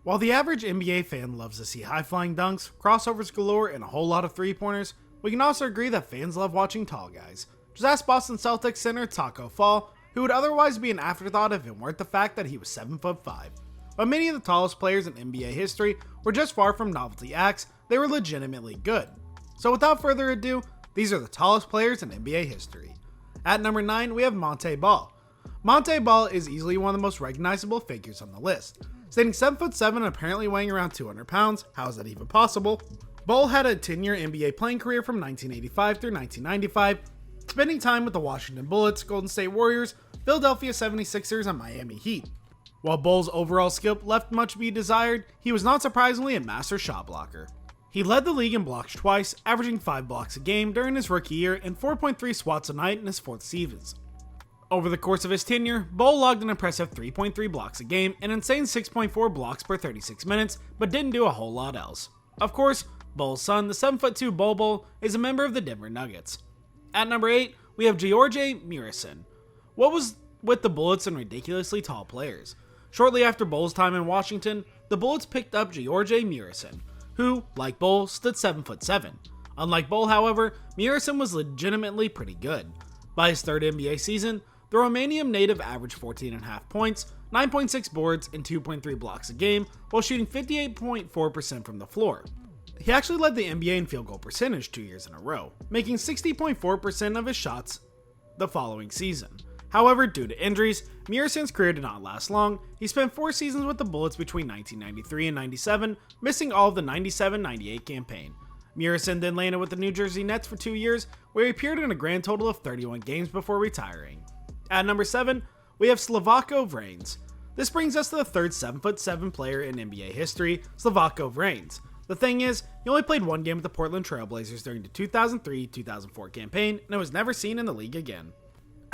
While the average NBA fan loves to see high-flying dunks, crossovers galore, and a whole lot of three-pointers, we can also agree that fans love watching tall guys. Just ask Boston Celtics center Tacko Fall, who would otherwise be an afterthought if it weren't the fact that he was 7'5". But many of the tallest players in NBA history were just far from novelty acts, they were legitimately good. So without further ado, these are the tallest players in NBA history. At number 9, we have Monte Ball. Monte Ball is easily one of the most recognizable figures on the list. Standing 7'7" and apparently weighing around 200 pounds, how is that even possible? Ball had a 10-year NBA playing career from 1985 through 1995, spending time with the Washington Bullets, Golden State Warriors, Philadelphia 76ers, and Miami Heat. While Ball's overall skill left much to be desired, he was not surprisingly a master shot blocker. He led the league in blocks twice, averaging 5 blocks a game during his rookie year and 4.3 swats a night in his fourth season. Over the course of his tenure, Ball logged an impressive 3.3 blocks a game and insane 6.4 blocks per 36 minutes, but didn't do a whole lot else. Of course, Ball's son, the 7'2" Bol Bol, is a member of the Denver Nuggets. At number 8, we have Gheorghe Muresan. What was with the Bullets and ridiculously tall players? Shortly after Ball's time in Washington, the Bullets picked up Gheorghe Muresan, who, like Ball, stood 7'7". Unlike Ball, however, Muresan was legitimately pretty good. By his third NBA season, the Romanian native averaged 14.5 points, 9.6 boards, and 2.3 blocks a game, while shooting 58.4% from the floor. He actually led the NBA in field goal percentage 2 years in a row, making 60.4% of his shots the following season. However, due to injuries, Muresan's career did not last long. He spent 4 seasons with the Bullets between 1993 and 97, missing all of the 97-98 campaign. Muresan then landed with the New Jersey Nets for 2 years, where he appeared in a grand total of 31 games before retiring. At number 7, we have Slavko Vranes. This brings us to the third 7'7" player in NBA history, Slavko Vranes. The thing is, he only played 1 game with the Portland Trail Blazers during the 2003-2004 campaign, and was never seen in the league again.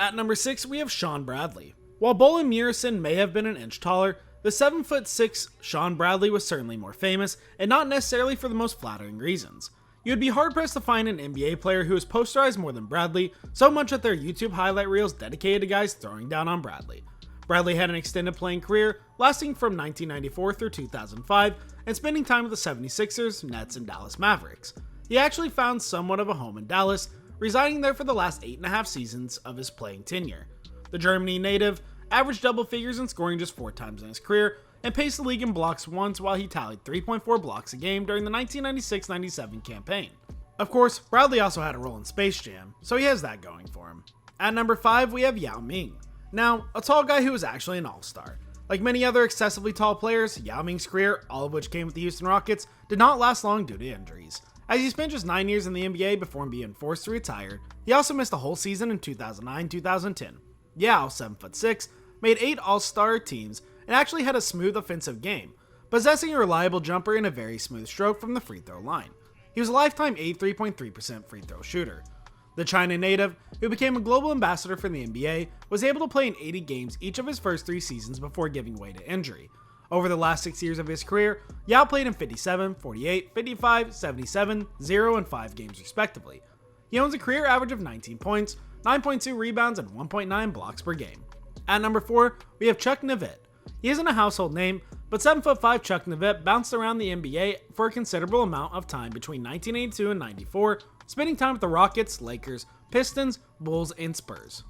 At number 6, we have Shawn Bradley. While Ball and Muresan may have been an inch taller, the 7'6" Shawn Bradley was certainly more famous, and not necessarily for the most flattering reasons. You would be hard-pressed to find an NBA player who is posterized more than Bradley, so much that there are YouTube highlight reels dedicated to guys throwing down on Bradley. Bradley had an extended playing career, lasting from 1994 through 2005, and spending time with the 76ers, Nets, and Dallas Mavericks. He actually found somewhat of a home in Dallas, residing there for the last 8.5 seasons of his playing tenure. The Germany native averaged double figures in scoring just 4 times in his career, and paced the league in blocks once while he tallied 3.4 blocks a game during the 1996-97 campaign. Of course, Bradley also had a role in Space Jam, so he has that going for him. At number 5, we have Yao Ming. Now, a tall guy who was actually an all-star. Like many other excessively tall players, Yao Ming's career, all of which came with the Houston Rockets, did not last long due to injuries. As he spent just 9 years in the NBA before being forced to retire, he also missed a whole season in 2009-2010. Yao, 7'6", made 8 all-star teams and actually had a smooth offensive game, possessing a reliable jumper and a very smooth stroke from the free throw line. He was a lifetime 83.3% free throw shooter. The China native, who became a global ambassador for the NBA, was able to play in 80 games each of his first 3 seasons before giving way to injury. Over the last 6 years of his career, Yao played in 57, 48, 55, 77, 0, and 5 games respectively. He owns a career average of 19 points, 9.2 rebounds, and 1.9 blocks per game. At number 4, we have Chuck Nevitt. He isn't a household name, but 7'5" Chuck Nevitt bounced around the NBA for a considerable amount of time between 1982 and 94, spending time with the Rockets, Lakers, Pistons, Bulls, and Spurs.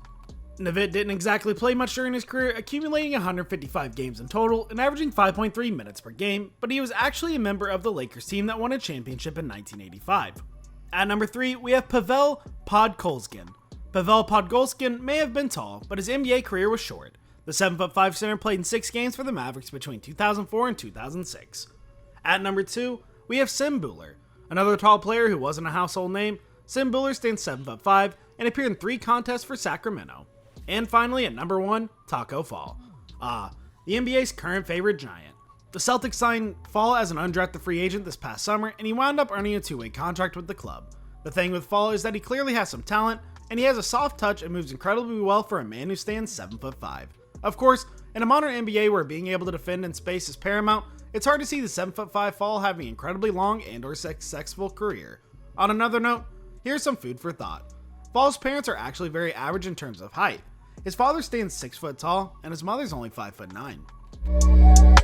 Nevitt didn't exactly play much during his career, accumulating 155 games in total and averaging 5.3 minutes per game, but he was actually a member of the Lakers team that won a championship in 1985. At number 3, we have Pavel Podkolzin. Pavel Podkolzin may have been tall, but his NBA career was short. The 7'5" center played in 6 games for the Mavericks between 2004 and 2006. At number 2, we have Sim Buehler. Another tall player who wasn't a household name, Sim Buehler stands 7'5" and appeared in 3 contests for Sacramento. And finally, at number 1, Tacko Fall. The NBA's current favorite giant. The Celtics signed Fall as an undrafted free agent this past summer, and he wound up earning a 2-way contract with the club. The thing with Fall is that he clearly has some talent, and he has a soft touch and moves incredibly well for a man who stands 7'5". Of course, in a modern NBA where being able to defend in space is paramount, it's hard to see the 7'5" Fall having an incredibly long and/or successful career. On another note, here's some food for thought. Fall's parents are actually very average in terms of height. His father stands 6 foot tall, and his mother's only 5'9".